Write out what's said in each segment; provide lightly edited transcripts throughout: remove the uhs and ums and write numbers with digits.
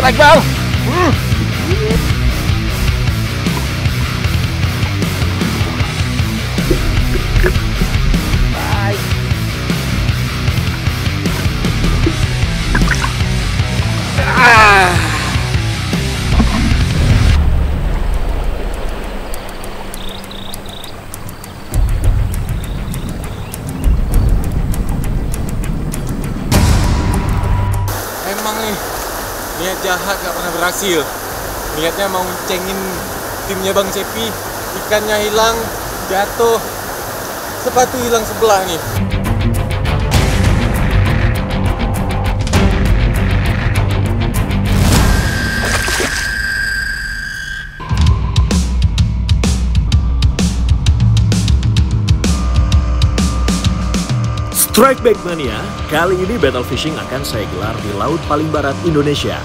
Strike bang. Emang nih, niat jahat gak pernah berhasil. Niatnya mau cengin timnya Bang Cepi, ikannya hilang, jatuh, sepatu hilang sebelah nih. Strike Back Mania, kali ini battle fishing akan saya gelar di laut paling barat Indonesia.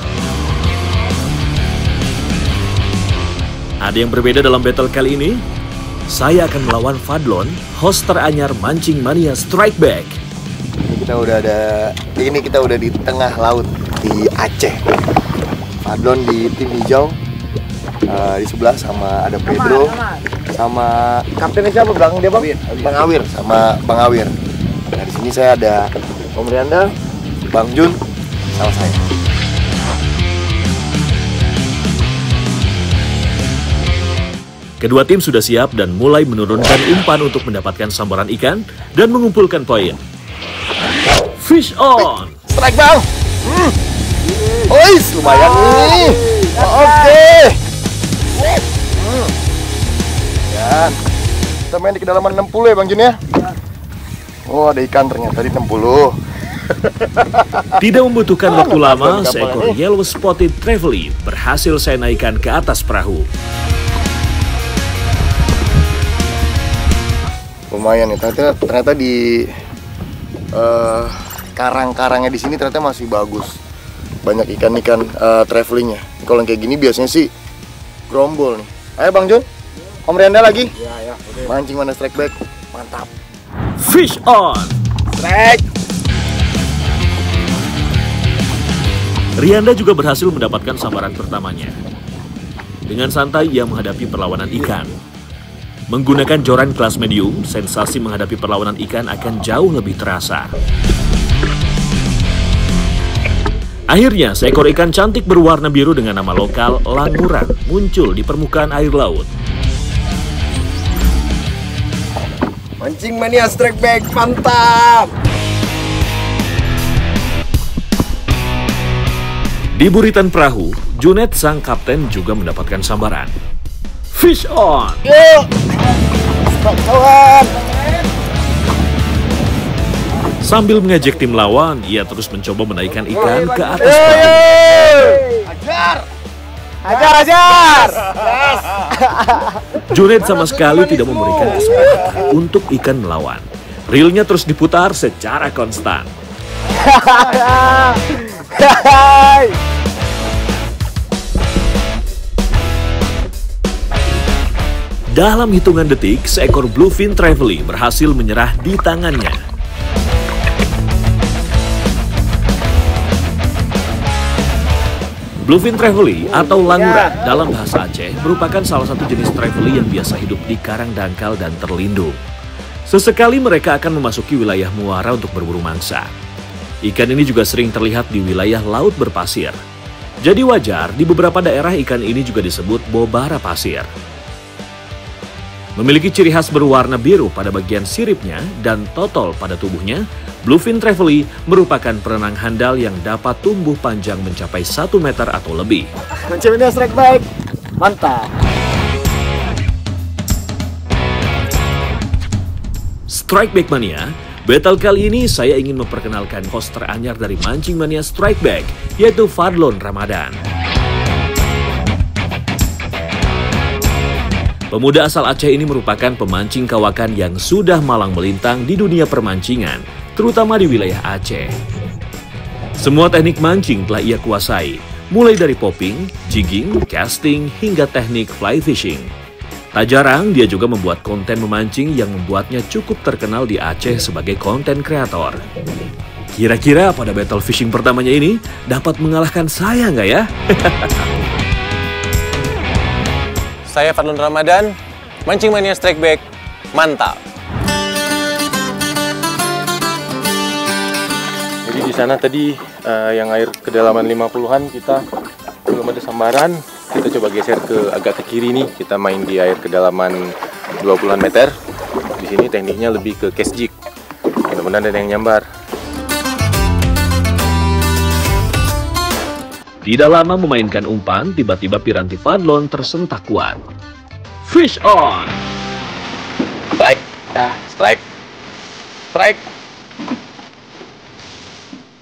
Ada yang berbeda dalam battle kali ini. Saya akan melawan Fadlon, host teranyar Mancing Mania Strike Back. Kita udah di tengah laut di Aceh. Fadlon di tim hijau, di sebelah sama ada Pedro, sama kaptennya siapa belakang dia bang? Bang Awir sama Bang Awir. Nah, di sini saya ada Om Rianda, Bang Jun, sama saya. Kedua tim sudah siap dan mulai menurunkan umpan untuk mendapatkan sambaran ikan dan mengumpulkan poin. Fish on! Strike bang! Ois, lumayan nih. Oke. Ya, kita main di kedalaman 60 ya Bang Jun ya? Oh, ada ikan ternyata di 60. Tidak membutuhkan waktu lama, seekor yellow spotted trevally berhasil saya naikkan ke atas perahu. Lumayan nih, ternyata di karang-karangnya di sini ternyata masih bagus. Banyak ikan-ikan travelingnya. Kalau yang kayak gini biasanya sih grombol nih. Ayo Bang Jun, Om Rianda lagi. Ya, Mancing Mania Strike Back, mantap. Fish on! Strike! Rianda juga berhasil mendapatkan sambaran pertamanya. Dengan santai ia menghadapi perlawanan ikan. Menggunakan joran kelas medium, sensasi menghadapi perlawanan ikan akan jauh lebih terasa. Akhirnya, seekor ikan cantik berwarna biru dengan nama lokal languran muncul di permukaan air laut. Mancing Mania Strike Back, mantap! Di buritan perahu, Junet sang kapten juga mendapatkan sambaran. Fish on! Yuk! Strike kawan! Sambil mengejek tim lawan, ia terus mencoba menaikkan ikan ke atas perahu. Ajar! Ajar! Yes! Junet sama sekali tidak memberikan kesempatan untuk ikan melawan. Reelnya terus diputar secara konstan. Dalam hitungan detik, seekor bluefin trevally berhasil menyerah di tangannya. Bluefin trevally atau languran dalam bahasa Aceh merupakan salah satu jenis trevally yang biasa hidup di karang dangkal dan terlindung. Sesekali mereka akan memasuki wilayah muara untuk berburu mangsa. Ikan ini juga sering terlihat di wilayah laut berpasir. Jadi wajar di beberapa daerah ikan ini juga disebut bobara pasir. Memiliki ciri khas berwarna biru pada bagian siripnya dan totol pada tubuhnya, bluefin trevally merupakan perenang handal yang dapat tumbuh panjang mencapai 1 meter atau lebih. Mancing Mania Strike Back, mantap! Strike Back Mania, battle kali ini saya ingin memperkenalkan host teranyar dari Mancing Mania Strike Back, yaitu Fadlon Ramadan. Pemuda asal Aceh ini merupakan pemancing kawakan yang sudah malang melintang di dunia permancingan, terutama di wilayah Aceh. Semua teknik mancing telah ia kuasai, mulai dari popping, jigging, casting, hingga teknik fly fishing. Tak jarang dia juga membuat konten memancing yang membuatnya cukup terkenal di Aceh sebagai konten kreator. Kira-kira pada battle fishing pertamanya ini dapat mengalahkan saya nggak ya? Saya Fadlon Ramadan, Mancing Mania Strike Back, mantap. Jadi di sana tadi yang air kedalaman 50-an kita belum ada sambaran. Kita coba geser agak ke kiri nih. Kita main di air kedalaman 20-an meter. Di sini tekniknya lebih ke cast jig. Mudah-mudahan ada yang nyambar. Tidak lama memainkan umpan, tiba-tiba piranti Fadlon tersentak kuat. Fish on! Strike, strike, strike.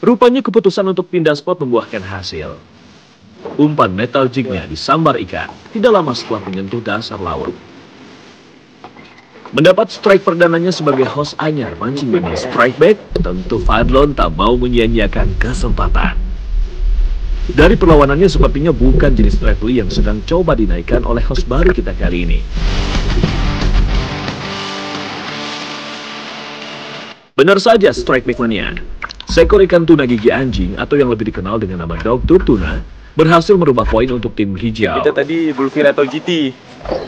Rupanya keputusan untuk pindah spot membuahkan hasil. Umpan metal jignya disambar ikan, tidak lama setelah menyentuh dasar laut. Mendapat strike perdananya sebagai host anyar Mancing Mania Strike Back, tentu Fadlon tak mau menyia-nyiakan kesempatan. Dari perlawanannya sepertinya bukan jenis trevally yang sedang coba dinaikkan oleh host baru kita kali ini. Benar saja Strike Back Mania. Seekor ikan tuna gigi anjing atau yang lebih dikenal dengan nama Dogtooth tuna berhasil merubah poin untuk tim hijau. Kita tadi bluefin atau GT,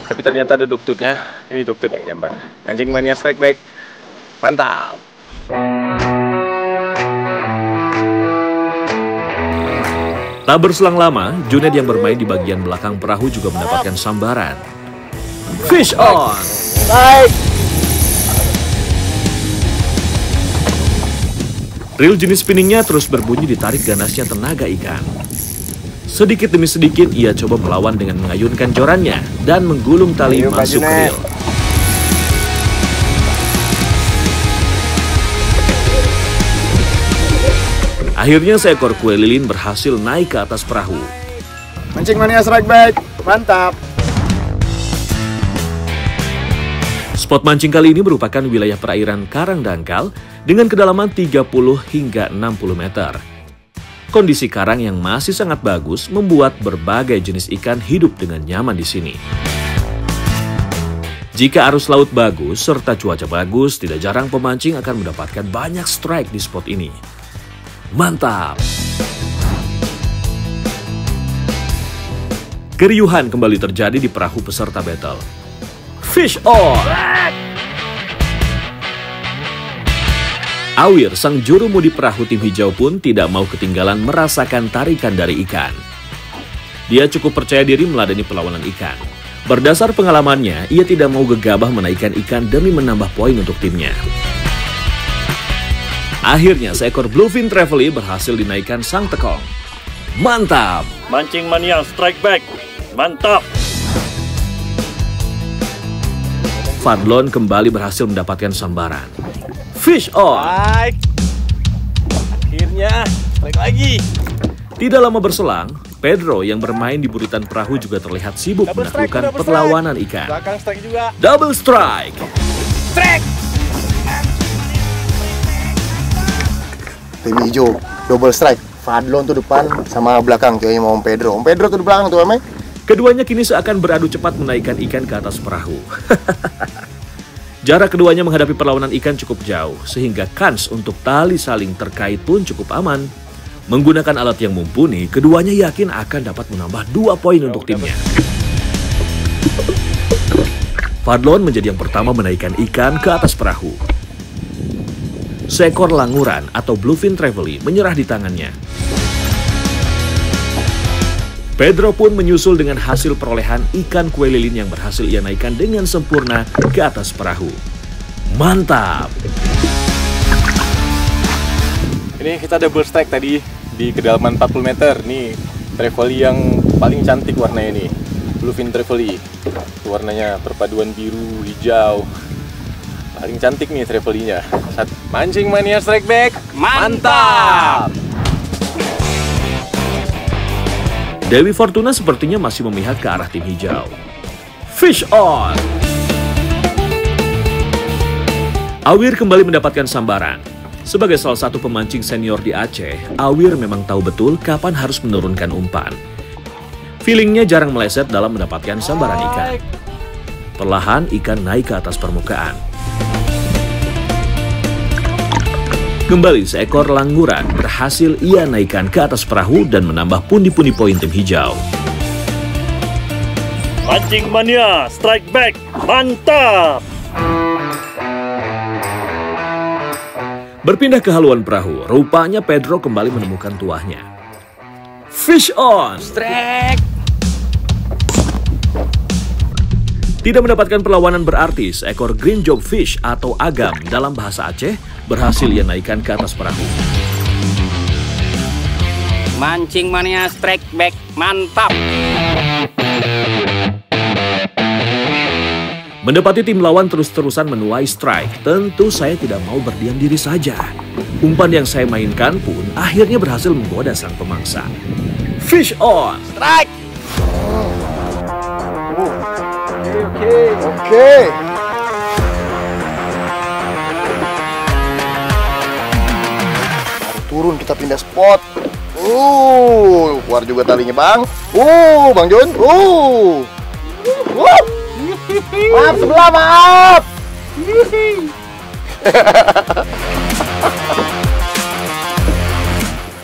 tapi ternyata ada Dogtooth-nya. Ini Dogtooth yang nyambar. Mancing Mania Strike Back, mantap. Tak berselang lama, Junaid yang bermain di bagian belakang perahu juga mendapatkan sambaran. Fish on! Baik. Reel jenis spinningnya terus berbunyi ditarik ganasnya tenaga ikan. Sedikit demi sedikit ia coba melawan dengan mengayunkan jorannya dan menggulung tali masuk reel. Akhirnya seekor kue lilin berhasil naik ke atas perahu. Mancing Mania Strike Back, mantap. Spot mancing kali ini merupakan wilayah perairan karang dangkal dengan kedalaman 30 hingga 60 meter. Kondisi karang yang masih sangat bagus membuat berbagai jenis ikan hidup dengan nyaman di sini. Jika arus laut bagus serta cuaca bagus, tidak jarang pemancing akan mendapatkan banyak strike di spot ini. Mantap! Keriuhan kembali terjadi di perahu peserta battle. Fish on! Awir, sang jurumudi perahu tim hijau pun tidak mau ketinggalan merasakan tarikan dari ikan. Dia cukup percaya diri meladeni perlawanan ikan. Berdasar pengalamannya, ia tidak mau gegabah menaikkan ikan demi menambah poin untuk timnya. Akhirnya seekor bluefin trevally berhasil dinaikkan sang tekong. Mantap! Mancing Mania Strike Back, mantap! Fadlon kembali berhasil mendapatkan sambaran. Fish on! Strike! Akhirnya, strike lagi. Tidak lama berselang, Pedro yang bermain di buritan perahu juga terlihat sibuk menaklukkan perlawanan ikan. Belakang strike juga. Double strike! Strike! Tim hijau, double strike. Fadlon tuh depan sama belakang kayaknya mau Om Pedro. Om Pedro tuh di belakang tuh, Ame. Keduanya kini seakan beradu cepat menaikkan ikan ke atas perahu. Jarak keduanya menghadapi perlawanan ikan cukup jauh, sehingga kans untuk tali saling terkait pun cukup aman. Menggunakan alat yang mumpuni, keduanya yakin akan dapat menambah 2 poin untuk timnya. Fadlon menjadi yang pertama menaikkan ikan ke atas perahu. Seekor languran atau bluefin trevally menyerah di tangannya. Pedro pun menyusul dengan hasil perolehan ikan kue lilin yang berhasil ia naikkan dengan sempurna ke atas perahu. Mantap! Ini kita double strike tadi di kedalaman 40 meter. Nih trevally yang paling cantik warnanya nih, bluefin trevally. Warnanya perpaduan biru hijau. Paling cantik nih trevally-nya. Mancing Mania Strike Back, mantap! Dewi Fortuna sepertinya masih memihak ke arah tim hijau. Fish on! Awir kembali mendapatkan sambaran. Sebagai salah satu pemancing senior di Aceh, Awir memang tahu betul kapan harus menurunkan umpan. Feelingnya jarang meleset dalam mendapatkan sambaran ikan. Perlahan ikan naik ke atas permukaan. Kembali seekor languran berhasil ia naikkan ke atas perahu dan menambah pundi-pundi poin tim hijau. Mancing mania, strike back, mantap! Berpindah ke haluan perahu, rupanya Pedro kembali menemukan tuahnya. Fish on! Strike! Tidak mendapatkan perlawanan berarti, seekor green job fish atau agam dalam bahasa Aceh berhasil ia naikkan ke atas perahu. Mancing mania, strike back, mantap! Mendapati tim lawan terus-terusan menuai strike, tentu saya tidak mau berdiam diri saja. Umpan yang saya mainkan pun akhirnya berhasil menggoda sang pemangsa. Fish on! Strike! Oke. Baru turun kita pindah spot. Keluar juga talinya bang. Bang Jun. Maaf sebelah, maaf.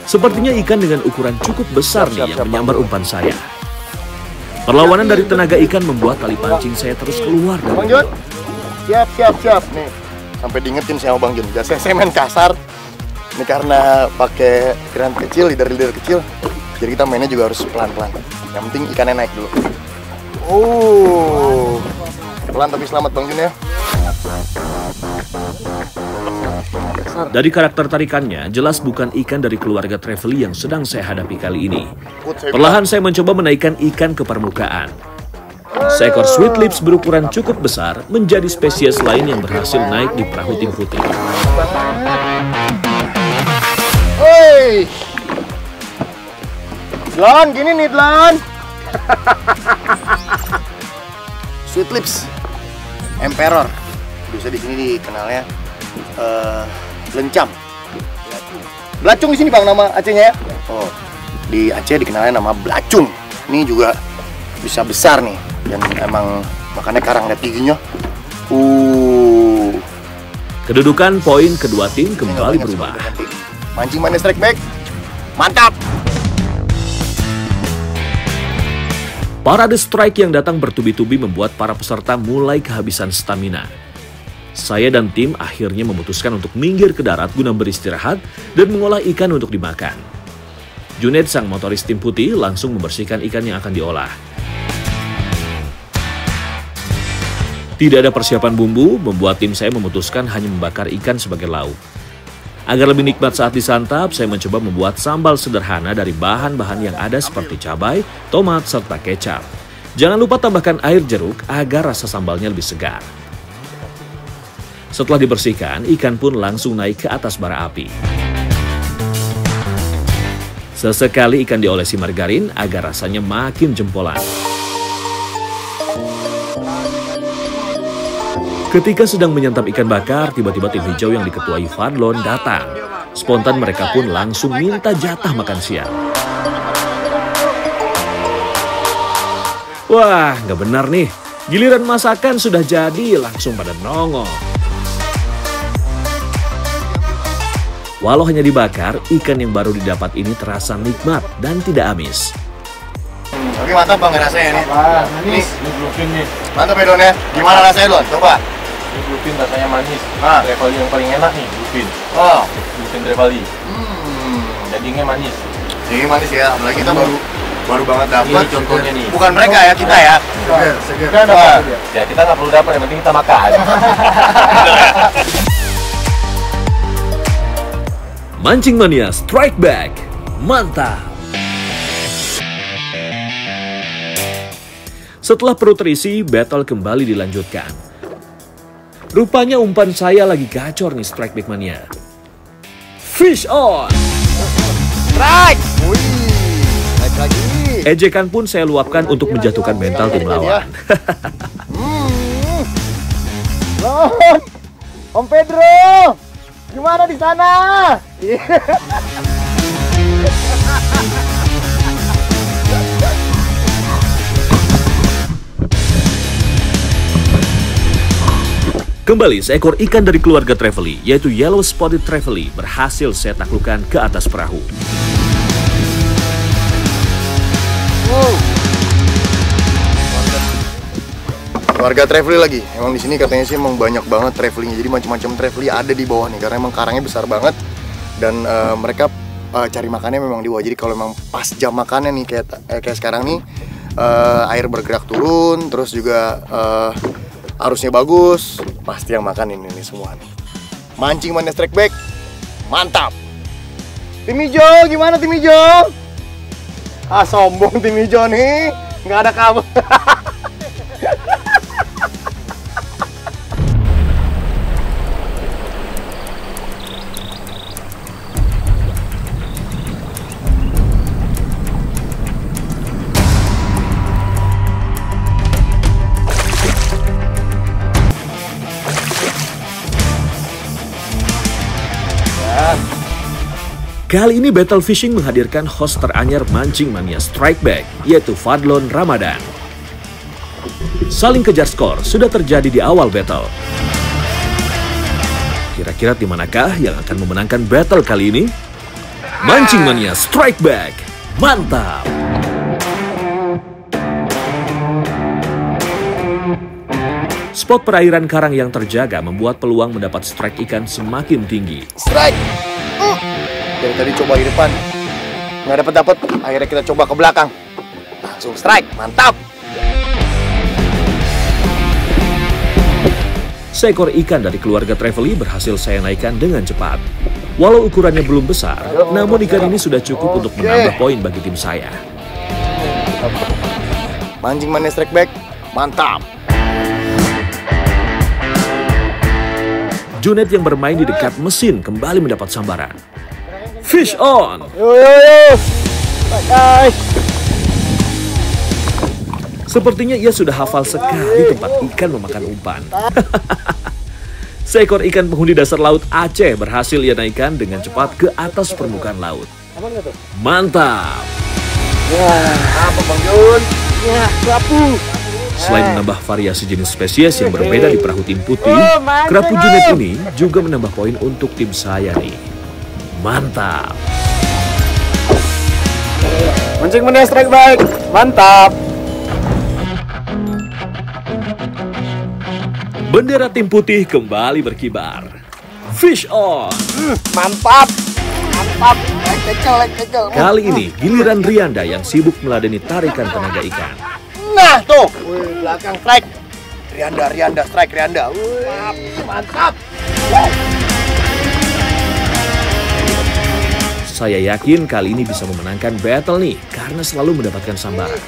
Sepertinya ikan dengan ukuran cukup besar nih yang menyambar umpan saya. Perlawanan dari tenaga ikan membuat tali pancing saya terus keluar dari Bang Jun, siap. Nih, sampai diingetin sama Bang Jun. Biasanya saya main kasar. Ini karena pakai keran kecil, leader kecil. Jadi kita mainnya juga harus pelan-pelan. Yang penting ikannya naik dulu. Pelan tapi selamat Bang Jun ya. Dari karakter tarikannya, jelas bukan ikan dari keluarga Trevely yang sedang saya hadapi kali ini. Perlahan saya mencoba menaikkan ikan ke permukaan. Seekor sweet lips berukuran cukup besar menjadi spesies lain yang berhasil naik di perahu tim putih. Hei, Dlan, gini nih Dlan. Sweet lips, emperor. Bisa di sini dikenalnya lencam. Belacung di sini bang nama Acehnya ya. Oh, di Aceh dikenalnya nama belacung. Ini juga bisa besar nih dan emang makanya karang lihat giginya. Kedudukan poin kedua tim kembali berubah. Mancing mania strike back, mantap. Parade strike yang datang bertubi-tubi membuat para peserta mulai kehabisan stamina. Saya dan tim akhirnya memutuskan untuk minggir ke darat guna beristirahat dan mengolah ikan untuk dimakan. Junaid, sang motoris tim putih, langsung membersihkan ikan yang akan diolah. Tidak ada persiapan bumbu, membuat tim saya memutuskan hanya membakar ikan sebagai lauk. Agar lebih nikmat saat disantap, saya mencoba membuat sambal sederhana dari bahan-bahan yang ada seperti cabai, tomat, serta kecap. Jangan lupa tambahkan air jeruk agar rasa sambalnya lebih segar. Setelah dibersihkan, ikan pun langsung naik ke atas bara api. Sesekali ikan diolesi margarin agar rasanya makin jempolan. Ketika sedang menyantap ikan bakar, tiba-tiba tim hijau yang diketuai Fadlon datang. Spontan mereka pun langsung minta jatah makan siang. Wah, nggak benar nih. Giliran masakan sudah jadi, langsung pada nongol. Walau hanya dibakar, ikan yang baru didapat ini terasa nikmat dan tidak amis. Oke, mantap bang rasanya nih. Manis. Ini bluefin nih. Mantap ya Don ya. Gimana rasanya Don? Coba. Ini bluefin rasanya manis. Trevally yang paling enak nih, bluefin. Bluefin Trevally. Dagingnya manis. Ini manis ya, apalagi kita baru banget dapat. Ini contohnya nih. Bukan mereka ya, kita ya. Seger. Ya kita nggak perlu dapat, yang penting kita makan. Mancing mania strike back, mantap! Setelah perut terisi, battle kembali dilanjutkan. Rupanya umpan saya lagi gacor nih strike back mania. Fish on! Strike! Wih, naik lagi. Ejekan pun saya luapkan untuk menjatuhkan mental tim lawan. Om Pedro, gimana di sana? Kembali, seekor ikan dari keluarga Trevally, yaitu Yellow Spotted Trevally, berhasil saya taklukkan ke atas perahu. Keluarga Trevally lagi. Emang di sini katanya sih emang banyak banget Trevally-nya. Jadi macam-macam Trevally ada di bawah nih, karena emang karangnya besar banget dan mereka cari makannya memang di bawah. Jadi kalau memang pas jam makannya nih kayak sekarang nih, air bergerak turun, terus juga arusnya bagus, pasti yang makan ini semua nih. Mancing Mania Strike Back, mantap. Tim hijau gimana tim hijau? Ah sombong tim hijau nih, nggak ada kabar. Kali ini Battle Fishing menghadirkan host teranyar Mancing Mania Strike Back, yaitu Fadlon Ramadan. Saling kejar skor sudah terjadi di awal battle. Kira-kira tim manakah yang akan memenangkan battle kali ini? Mancing Mania Strike Back, mantap! Spot perairan karang yang terjaga membuat peluang mendapat strike ikan semakin tinggi. Strike! Dari tadi coba di depan, nggak dapet. Akhirnya kita coba ke belakang, langsung strike, mantap. Seekor ikan dari keluarga Trevally berhasil saya naikkan dengan cepat. Walau ukurannya belum besar, namun ikan ini sudah cukup untuk menambah poin bagi tim saya. Mancing Mania Strike Back, mantap. Junet yang bermain di dekat mesin kembali mendapat sambaran. Fish on! Yo. Guys. Sepertinya ia sudah hafal sekali tempat ikan memakan umpan. Seekor ikan penghuni dasar laut Aceh berhasil ia naikkan dengan cepat ke atas permukaan laut. Mantap! Apa Bang Jun? Ya, kerapu. Selain menambah variasi jenis spesies yang berbeda di perahu tim putih, kerapu Junet ini juga menambah poin untuk tim saya nih. Mantap! Mancing Mania Strike Back, mantap. Bendera tim putih kembali berkibar. Fish on! Mantap. Kekel. Kali ini giliran Rianda yang sibuk meladeni tarikan tenaga ikan. Nah tuh, belakang strike. Rianda, strike Rianda. Mantap. Saya yakin kali ini bisa memenangkan battle nih, karena selalu mendapatkan sambaran.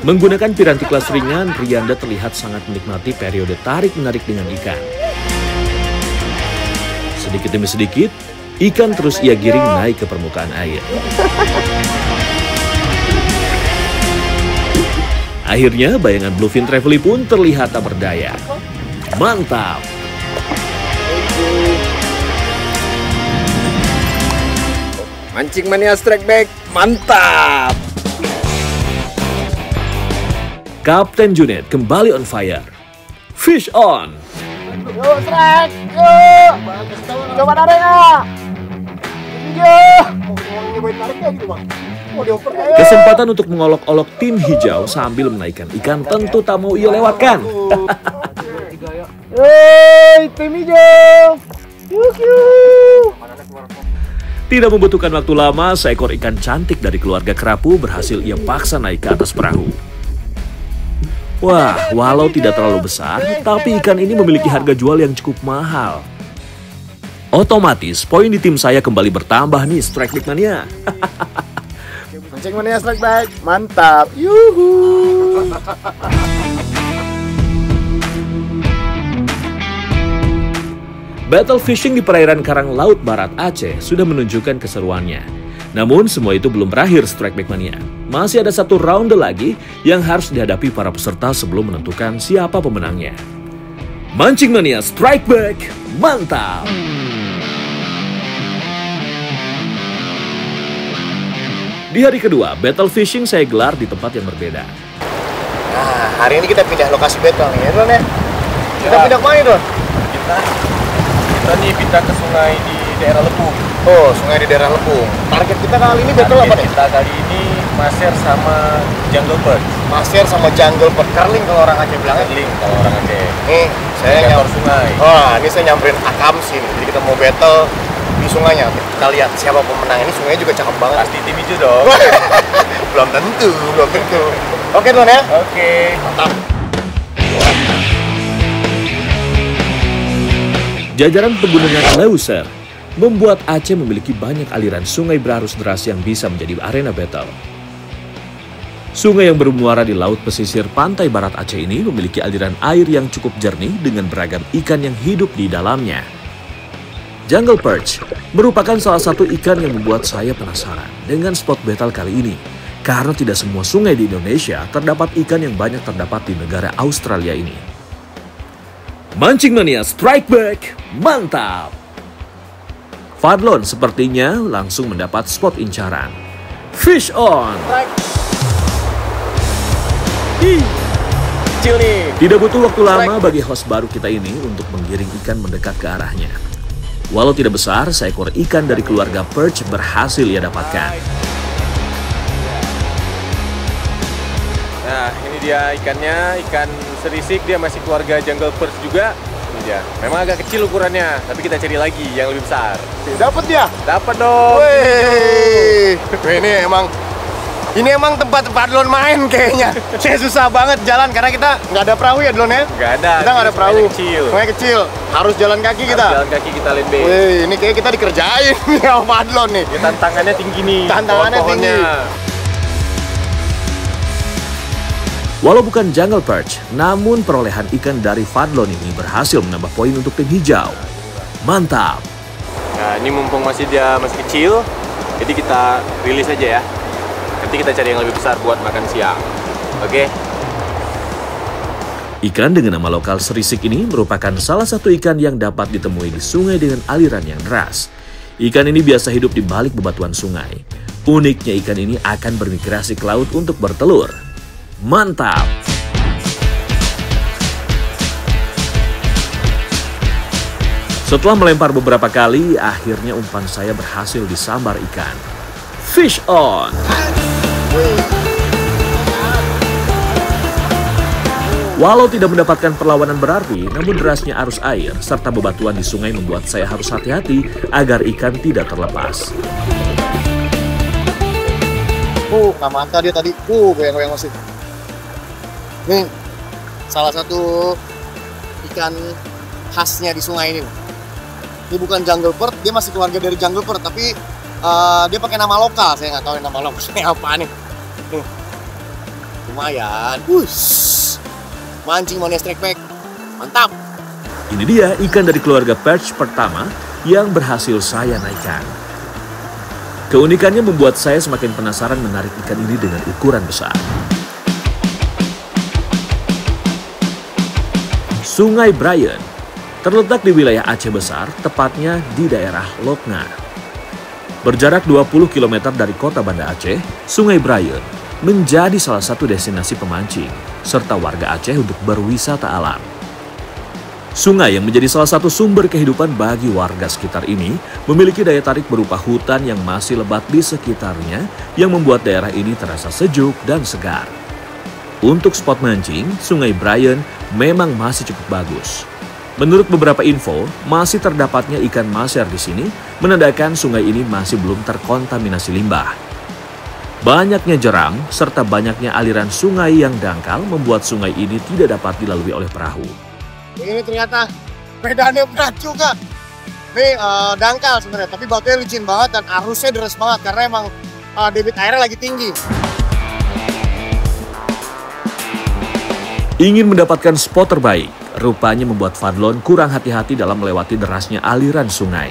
Menggunakan piranti kelas ringan, Rianda terlihat sangat menikmati periode tarik-menarik dengan ikan. Sedikit demi sedikit, ikan terus ia giring naik ke permukaan air. Akhirnya, bayangan Bluefin Trevally pun terlihat tak berdaya. Mantap! Mancing Mania Strike Back, mantap! Kapten Junet kembali on fire. Fish on! Yo strike, yo. Coba tarik ya. Yo. Kesempatan untuk mengolok-olok tim hijau sambil menaikkan ikan tentu tak mau ia lewatkan. Hei, tim hijau. Tidak membutuhkan waktu lama, seekor ikan cantik dari keluarga kerapu berhasil ia paksa naik ke atas perahu. Wah, walau tidak terlalu besar, tapi ikan ini memiliki harga jual yang cukup mahal. Otomatis, poin di tim saya kembali bertambah nih, Strike Back Mania. Mancing Mania Strike Back, mantap. Yuhu. Battle fishing di perairan Karang Laut Barat Aceh sudah menunjukkan keseruannya. Namun semua itu belum berakhir, Strike Back Mania. Masih ada satu ronde lagi yang harus dihadapi para peserta sebelum menentukan siapa pemenangnya. Mancing Mania Strike Back, mantap! Di hari kedua, battle fishing saya gelar di tempat yang berbeda. Nah, hari ini kita pindah lokasi battle nih, ya Ron ya. Kita pindah ke mana, Don? Kita nih pindah ke sungai di daerah Lepung. Oh, sungai di daerah Lepung. Target kita kali ini battle apa nih? Kita kali ini Maser sama Jungle Perch. Maser sama Jungle Perch. Curling kalau orang Aceh bilangnya. Curling kalau orang Aceh. Nih, saya Alligator sungai. Oh, ini saya nyamperin Akamsi nih. Jadi kita mau battle di sungainya. Kita lihat siapa pemenang. Ini sungainya juga cakep banget. Pasti tim hijau dong. belum tentu. Oke, Don ya. Oke. Mantap. Jajaran pegunungan Leuser membuat Aceh memiliki banyak aliran sungai berarus deras yang bisa menjadi arena battle. Sungai yang bermuara di laut pesisir pantai barat Aceh ini memiliki aliran air yang cukup jernih dengan beragam ikan yang hidup di dalamnya. Jungle Perch merupakan salah satu ikan yang membuat saya penasaran dengan spot battle kali ini. Karena tidak semua sungai di Indonesia terdapat ikan yang banyak terdapat di negara Australia ini. Mancing Mania Strike Back, mantap! Fadlon sepertinya langsung mendapat spot incaran. Fish on! Kecil nih. Tidak butuh waktu lama bagi host baru kita ini untuk menggiring ikan mendekat ke arahnya. Walau tidak besar, seekor ikan dari keluarga perch berhasil ia dapatkan. Nah, ini dia ikannya, ikan serisik, dia masih keluarga Jungle Perch juga. Ini dia. Memang agak kecil ukurannya, tapi kita cari lagi yang lebih besar. Dapat dia. Dapat dong. Wih, ini emang tempat Fadlon main kayaknya. Saya susah banget jalan karena kita nggak ada perahu ya, Don ya? Nggak ada. Kita nggak ada perahu. Sungai Kecil. Harus jalan kaki kita. Jalan kaki kita landbase. Wih, ini kayak kita dikerjain sama Fadlon nih. Ya, tantangannya tinggi nih. Tantangannya tinggi. Walau bukan Jungle Perch, namun perolehan ikan dari Fadlon ini berhasil menambah poin untuk tim hijau. Mantap! Nah, ini mumpung dia masih kecil, jadi kita rilis aja ya. Nanti kita cari yang lebih besar buat makan siang. Oke? Ikan dengan nama lokal serisik ini merupakan salah satu ikan yang dapat ditemui di sungai dengan aliran yang deras. Ikan ini biasa hidup di balik bebatuan sungai. Uniknya ikan ini akan bermigrasi ke laut untuk bertelur. Mantap! Setelah melempar beberapa kali, akhirnya umpan saya berhasil disambar ikan. Fish on! Walau tidak mendapatkan perlawanan berarti, namun derasnya arus air serta bebatuan di sungai membuat saya harus hati-hati agar ikan tidak terlepas. Nggak mata dia tadi. Goyang-goyang masih. Nih, salah satu ikan khasnya di sungai ini. Ini bukan Jungle Perch, dia masih keluarga dari Jungle Perch, tapi dia pakai nama lokal. Saya nggak tahu nama lokalnya apa nih. Nih, lumayan. Mancing Mania Strike Back, mantap. Ini dia ikan dari keluarga perch pertama yang berhasil saya naikkan. Keunikannya membuat saya semakin penasaran menarik ikan ini dengan ukuran besar. Sungai Brian terletak di wilayah Aceh Besar, tepatnya di daerah Lokna. Berjarak 20 km dari kota Banda Aceh, Sungai Brian menjadi salah satu destinasi pemancing serta warga Aceh untuk berwisata alam. Sungai yang menjadi salah satu sumber kehidupan bagi warga sekitar ini memiliki daya tarik berupa hutan yang masih lebat di sekitarnya yang membuat daerah ini terasa sejuk dan segar. Untuk spot mancing, Sungai Brian memang masih cukup bagus. Menurut beberapa info, masih terdapatnya ikan maser di sini, menandakan sungai ini masih belum terkontaminasi limbah. Banyaknya jerang serta banyaknya aliran sungai yang dangkal membuat sungai ini tidak dapat dilalui oleh perahu. Ini ternyata medannya berat juga. Ini dangkal sebenarnya, tapi batunya licin banget dan arusnya deras banget karena emang debit airnya lagi tinggi. Ingin mendapatkan spot terbaik, rupanya membuat Fadlon kurang hati-hati dalam melewati derasnya aliran sungai.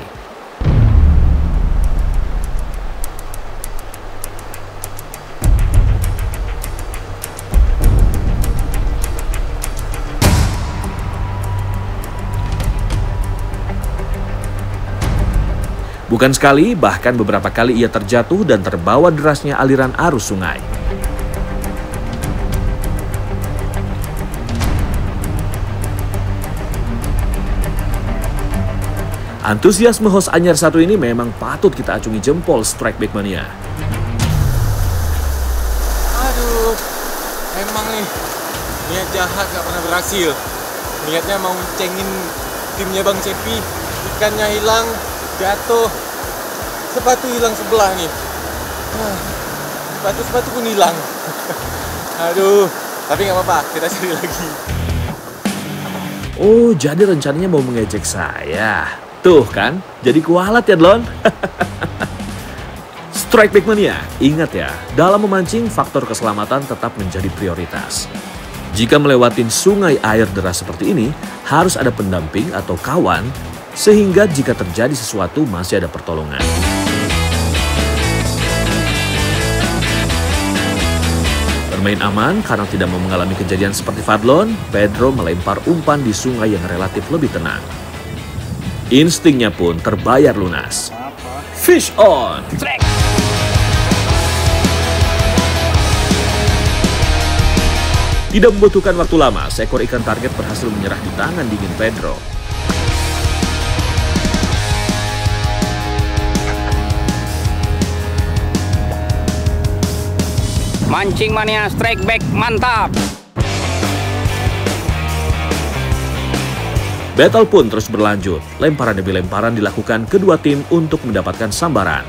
Bukan sekali, bahkan beberapa kali ia terjatuh dan terbawa derasnya aliran arus sungai. Antusiasme host anyar satu ini memang patut kita acungi jempol Strike Back Mania. Aduh, emang nih niat jahat gak pernah berhasil. Niatnya mau cengin timnya Bang Cepi, ikannya hilang, jatuh, sepatu hilang sebelah nih. Sepatu pun hilang. Aduh, tapi nggak apa-apa, kita cari lagi. Oh, jadi rencananya mau mengejek saya. Tuh kan, jadi kualat ya, Dlon. Strike Back Mania, ingat ya, dalam memancing faktor keselamatan tetap menjadi prioritas. Jika melewatin sungai air deras seperti ini, harus ada pendamping atau kawan, sehingga jika terjadi sesuatu masih ada pertolongan. Bermain aman karena tidak mau mengalami kejadian seperti Fadlon, Pedro melempar umpan di sungai yang relatif lebih tenang. Instingnya pun terbayar lunas. Fish on! Tidak membutuhkan waktu lama, seekor ikan target berhasil menyerah di tangan dingin Pedro. Mancing Mania Strike Back mantap. Battle pun terus berlanjut. Lemparan demi lemparan dilakukan kedua tim untuk mendapatkan sambaran.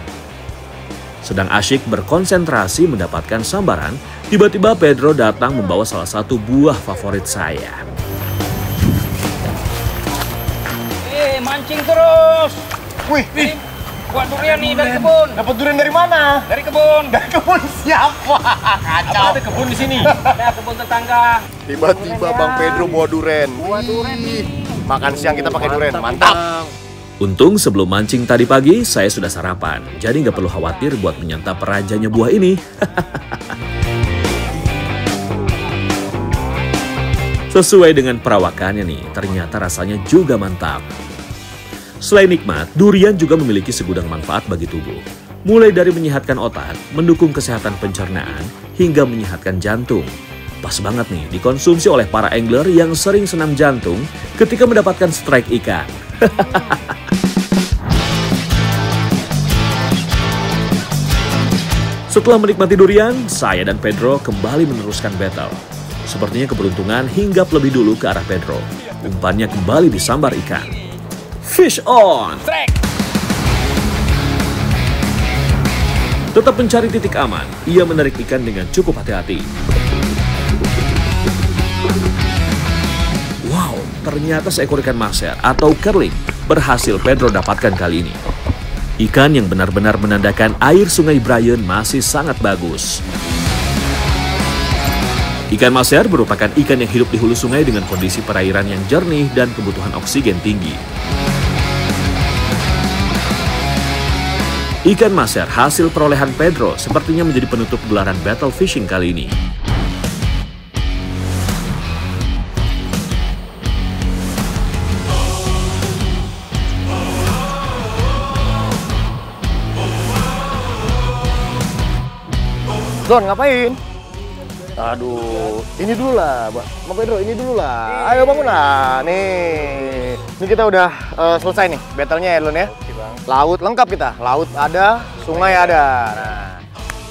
Sedang asyik berkonsentrasi mendapatkan sambaran, tiba-tiba Pedro datang membawa salah satu buah favorit saya. Mancing terus. Wih, Buat durian nih dari kebun. dapat durian dari mana? Dari kebun. Dari kebun siapa? Kacau. Ada kebun di sini. Ada kebun tetangga. Tiba-tiba Bang Pedro bawa durian. Makan siang kita pakai durian, mantap. Untung sebelum mancing tadi pagi, saya sudah sarapan. Jadi nggak perlu khawatir buat menyantap rajanya buah ini. Sesuai dengan perawakannya nih, ternyata rasanya juga mantap. Selain nikmat, durian juga memiliki segudang manfaat bagi tubuh. Mulai dari menyehatkan otak, mendukung kesehatan pencernaan, hingga menyehatkan jantung. Pas banget nih dikonsumsi oleh para angler yang sering senam jantung ketika mendapatkan strike ikan. Setelah menikmati durian, saya dan Pedro kembali meneruskan battle. Sepertinya keberuntungan hinggap lebih dulu ke arah Pedro. Umpannya kembali disambar ikan. Fish on! Tetap mencari titik aman, ia menarik ikan dengan cukup hati-hati. Wow, ternyata seekor ikan maser atau curling berhasil Pedro dapatkan kali ini. Ikan yang benar-benar menandakan air sungai Brian masih sangat bagus. Ikan maser merupakan ikan yang hidup di hulu sungai dengan kondisi perairan yang jernih dan kebutuhan oksigen tinggi. Ikan maser hasil perolehan Pedro sepertinya menjadi penutup gelaran battle fishing kali ini. Don, ngapain? Aduh, ini dulu lah, Bang Pedro, ini dulu lah. Ayo bangun lah, nih. Ini kita udah selesai nih, battle-nya ya, Don ya. Laut lengkap kita, laut ada, sungai ada. Nah,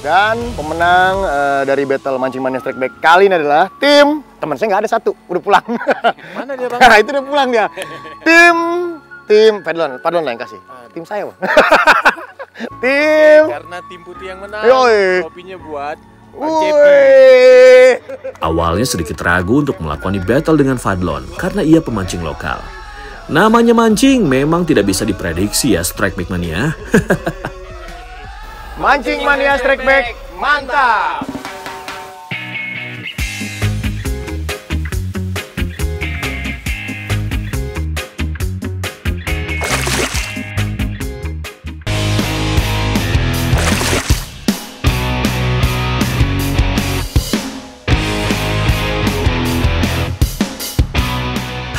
dan pemenang dari battle Mancing Mania Strike Back kali ini adalah tim, teman saya nggak ada satu, udah pulang. Mana dia, Bang? Nah, itu udah pulang dia. Tim Padlon lah yang kasih. Tim saya, Bang. Tim. Karena tim putih yang menang, Yoi. kopinya buat Wih. Awalnya sedikit ragu untuk melakoni battle dengan Fadlon karena ia pemancing lokal. Namanya mancing memang tidak bisa diprediksi ya Strike Back Mania. Mancing Mania Strike Back, mantap!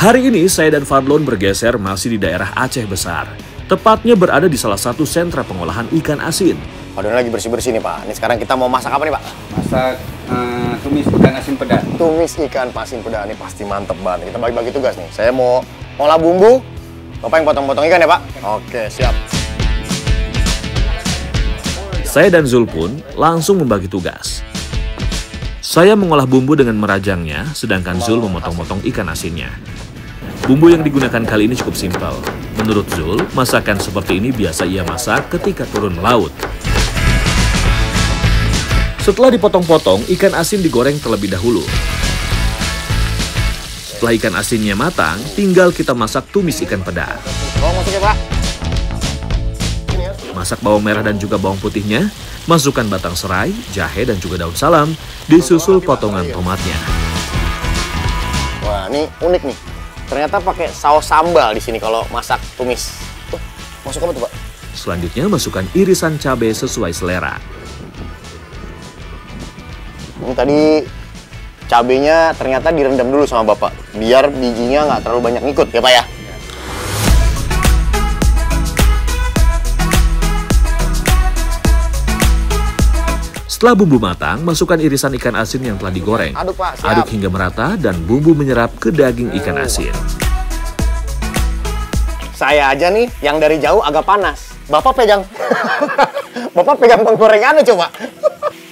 Hari ini saya dan Fadlon bergeser masih di daerah Aceh Besar. Tepatnya berada di salah satu sentra pengolahan ikan asin. Aduh, lagi bersih-bersih nih, Pak. Ini sekarang kita mau masak apa nih, Pak? Masak tumis ikan asin peda. Tumis ikan asin peda. Ini pasti mantep banget. Kita bagi-bagi tugas nih. Saya mau olah bumbu, Bapak yang potong-potong ikan ya, Pak? Oke, siap. Saya dan Zul pun langsung membagi tugas. Saya mengolah bumbu dengan merajangnya, sedangkan Zul memotong-motong ikan asinnya. Bumbu yang digunakan kali ini cukup simpel. Menurut Zul, masakan seperti ini biasa ia masak ketika turun melaut. Setelah dipotong-potong, ikan asin digoreng terlebih dahulu. Setelah ikan asinnya matang, tinggal kita masak tumis ikan peda. Bawang masuk ya, Pak. Masak bawang merah dan juga bawang putihnya, masukkan batang serai, jahe dan juga daun salam, disusul potongan tomatnya. Wah, ini unik nih. Ternyata pakai saus sambal di sini kalau masak tumis. Tuh, masuk apa tuh, Pak? Selanjutnya masukkan irisan cabai sesuai selera. Ini tadi cabenya ternyata direndam dulu sama Bapak, biar bijinya nggak terlalu banyak ngikut ya, Pak ya? Setelah bumbu matang, masukkan irisan ikan asin yang telah digoreng. Aduk, Pak, siap. Aduk hingga merata dan bumbu menyerap ke daging ikan asin. Saya aja nih, yang dari jauh agak panas. Bapak pegang. Bapak pegang penggorengannya coba.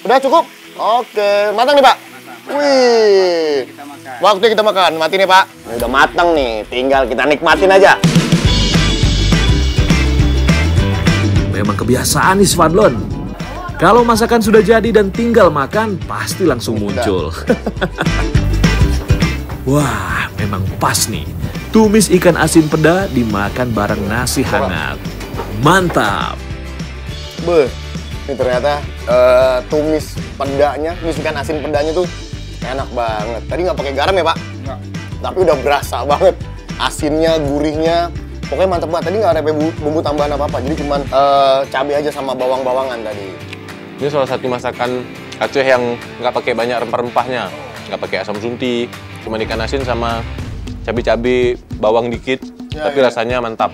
Udah cukup? Oke, matang nih, Pak? Wih. Waktu kita makan, mati nih, Pak. Ini udah matang nih, tinggal kita nikmatin aja. Memang kebiasaan nih si Fadlon. Kalau masakan sudah jadi dan tinggal makan, pasti langsung muncul. Wah, memang pas nih. Tumis ikan asin peda dimakan bareng nasi hangat. Mantap! Beuh, ini ternyata tumis pedanya, tumis ikan asin pedanya tuh enak banget. Tadi nggak pakai garam ya, Pak? Enggak. Tapi udah berasa banget. Asinnya, gurihnya, pokoknya mantep banget. Tadi nggak ada bumbu tambahan apa-apa, jadi cuman cabai aja sama bawang-bawangan tadi. Ini salah satu masakan Aceh yang nggak pakai banyak rempah-rempahnya, nggak pakai asam sunti, cuma ikan asin sama cabai-cabai, bawang dikit, tapi rasanya mantap.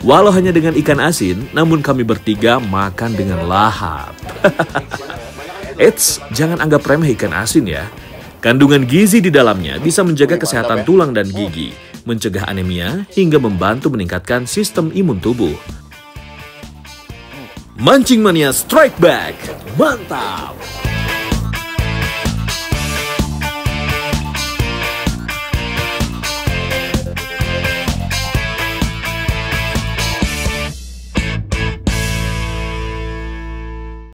Walau hanya dengan ikan asin, namun kami bertiga makan dengan lahap. Eits, jangan anggap remeh ikan asin ya. Kandungan gizi di dalamnya bisa menjaga kesehatan tulang dan gigi, mencegah anemia, hingga membantu meningkatkan sistem imun tubuh. Mancing Mania Strike Back, mantap!